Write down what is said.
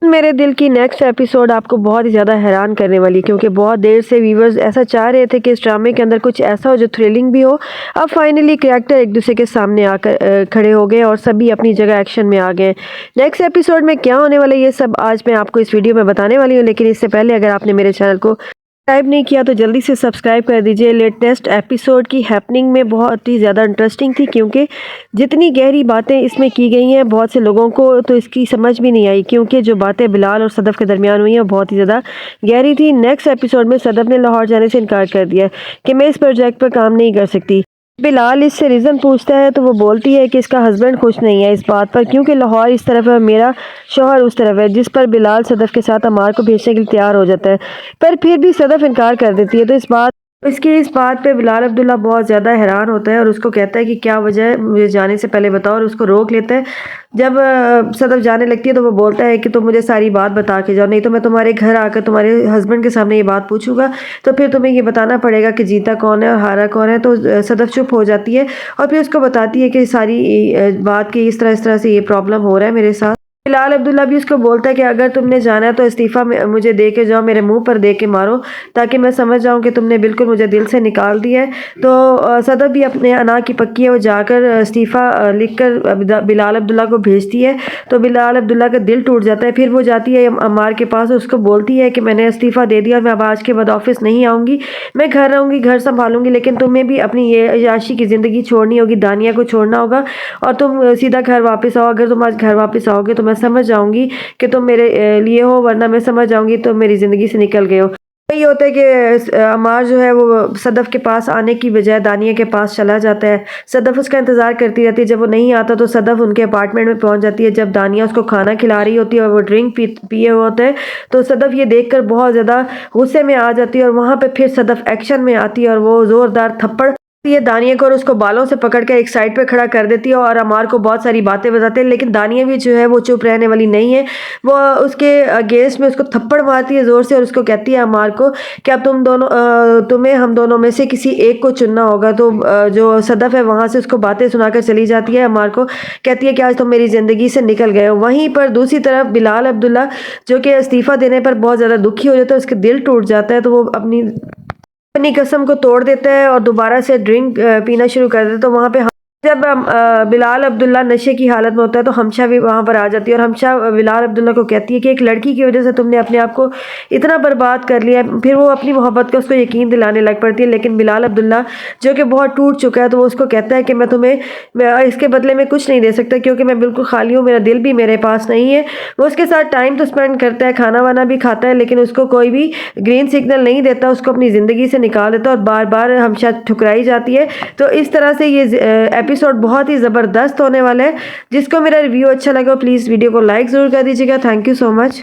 میرے دل کی نیکسٹ ایپیسوڈ آپ کو بہت ہی زیادہ حیران کرنے والی ہے، کیونکہ بہت دیر سے ویورز ایسا چاہ رہے تھے کہ اس ڈرامے کے اندر کچھ ایسا ہو جو تھرلنگ بھی ہو۔ اب فائنلی کریکٹر ایک دوسرے کے سامنے آ کر کھڑے ہو گئے اور سبھی اپنی جگہ ایکشن میں آ گئے۔ نیکسٹ ایپیسوڈ میں کیا ہونے والا ہے یہ سب آج میں آپ کو اس ویڈیو میں بتانے والی ہوں، لیکن اس سے پہلے اگر آپ نے میرے چینل کو سبسکرائب نہیں کیا تو جلدی سے سبسکرائب کر دیجئے۔ لیٹسٹ ایپیسوڈ کی ہیپننگ میں بہت ہی زیادہ انٹرسٹنگ تھی، کیونکہ جتنی گہری باتیں اس میں کی گئی ہیں بہت سے لوگوں کو تو اس کی سمجھ بھی نہیں آئی، کیونکہ جو باتیں بلال اور صدف کے درمیان ہوئی ہیں وہ بہت ہی زیادہ گہری تھی۔ نیکسٹ ایپیسوڈ میں صدف نے لاہور جانے سے انکار کر دیا کہ میں اس پروجیکٹ پر کام نہیں کر سکتی۔ بلال اس سے ریزن پوچھتا ہے تو وہ بولتی ہے کہ اس کا ہسبینڈ خوش نہیں ہے اس بات پر، کیونکہ لاہور اس طرف ہے اور میرا شوہر اس طرف ہے، جس پر بلال صدف کے ساتھ عمار کو بھیجنے کے لیے تیار ہو جاتا ہے، پر پھر بھی صدف انکار کر دیتی ہے۔ تو اس بات پہ بلال عبداللہ بہت زیادہ حیران ہوتا ہے اور اس کو کہتا ہے کہ کیا وجہ ہے، مجھے جانے سے پہلے بتاؤ، اور اس کو روک لیتا ہے۔ جب صدف جانے لگتی ہے تو وہ بولتا ہے کہ تم مجھے ساری بات بتا کے جاؤ، نہیں تو میں تمہارے گھر آ کر تمہارے ہسبینڈ کے سامنے یہ بات پوچھوں گا، تو پھر تمہیں یہ بتانا پڑے گا کہ جیتا کون ہے اور ہارا کون ہے۔ تو صدف چپ ہو جاتی ہے اور پھر اس کو بتاتی ہے کہ ساری بات کی اس طرح سے یہ پرابلم ہو رہا ہے میرے ساتھ۔ بلال عبداللہ بھی اس کو بولتا ہے کہ اگر تم نے جانا ہے تو استعفیٰ مجھے دے کے جاؤ، میرے منہ پر دے کے مارو، تاکہ میں سمجھ جاؤں کہ تم نے بالکل مجھے دل سے نکال دیا ہے۔ تو صدف بھی اپنے انا کی پکی ہے، وہ جا کر استعفیٰ لکھ کر بلال عبداللہ کو بھیجتی ہے، تو بلال عبداللہ کا دل ٹوٹ جاتا ہے۔ پھر وہ جاتی ہے عمار کے پاس، اس کو بولتی ہے کہ میں نے استعفیٰ دے دیا اور میں اب آج کے بعد آفس نہیں آؤں گی، میں گھر رہوں گی، گھر سنبھالوں گی، لیکن تمہیں بھی اپنی یہ عیاشی کی زندگی چھوڑنی ہوگی، دانیہ کو چھوڑنا ہوگا اور تم سیدھا گھر واپس آؤ۔ اگر تم آج گھر واپس آؤ گے تو میں سمجھ جاؤں گی کہ تم میرے لیے ہو، ورنہ میں سمجھ جاؤں گی تم میری زندگی سے نکل گئے ہو۔ یہ ہوتا ہے کہ عمار جو ہے وہ صدف کے پاس آنے کی بجائے دانیہ کے پاس چلا جاتا ہے۔ صدف اس کا انتظار کرتی رہتی ہے، جب وہ نہیں آتا تو صدف ان کے اپارٹمنٹ میں پہنچ جاتی ہے۔ جب دانیہ اس کو کھانا کھلا رہی ہوتی ہے اور وہ ڈرنک پیے ہوتے ہیں تو صدف یہ دیکھ کر بہت زیادہ غصے میں آ جاتی ہے، اور وہاں پہ پھر صدف ایکشن میں آتی ہے اور وہ زوردار تھپڑ یہ دانیہ کو اور اس کو بالوں سے پکڑ کر ایک سائڈ پہ کھڑا کر دیتی ہے اور عمار کو بہت ساری باتیں بتاتے ہیں، لیکن دانیہ بھی جو ہے وہ چپ رہنے والی نہیں ہے، وہ اس کے اگینسٹ میں اس کو تھپڑ مارتی ہے زور سے اور اس کو کہتی ہے عمار کو کہ اب تمہیں ہم دونوں میں سے کسی ایک کو چننا ہوگا۔ تو جو صدف ہے وہاں سے اس کو باتیں سنا کر چلی جاتی ہے، عمار کو کہتی ہے کہ آج تم میری زندگی سے نکل گئے ہو۔ وہیں پر دوسری طرف بلال عبداللہ جو کہ استعفیٰ دینے پر بہت زیادہ دکھی ہو جاتا ہے، اس کے دل ٹوٹ جاتا ہے، تو وہ اپنی قسم کو توڑ دیتا ہے اور دوبارہ سے ڈرنک پینا شروع کر دیتا ہے۔ تو وہاں پہ جب بلال عبداللہ نشے کی حالت میں ہوتا ہے تو ہمشہ بھی وہاں پر آ جاتی ہے، اور ہمشہ بلال عبداللہ کو کہتی ہے کہ ایک لڑکی کی وجہ سے تم نے اپنے آپ کو اتنا برباد کر لیا ہے۔ پھر وہ اپنی محبت کا اس کو یقین دلانے لگ پڑتی ہے، لیکن بلال عبداللہ جو کہ بہت ٹوٹ چکا ہے تو وہ اس کو کہتا ہے کہ میں تمہیں اس کے بدلے میں کچھ نہیں دے سکتا، کیونکہ میں بالکل خالی ہوں، میرا دل بھی میرے پاس نہیں ہے۔ وہ اس کے ساتھ ٹائم تو سپینڈ کرتا ہے، کھانا وانا بھی کھاتا ہے، لیکن اس کو کوئی بھی گرین سگنل نہیں دیتا، اس کو اپنی زندگی سے نکال دیتا اور بار بار ہمشہ ٹھکرائی جاتی ہے۔ تو اس طرح سے یہ ایپیسوڈ بہت ہی زبردست ہونے والا ہے۔ جس کو میرا ریویو اچھا لگا پلیز ویڈیو کو لائک ضرور کر دیجیے گا۔ Thank you so much.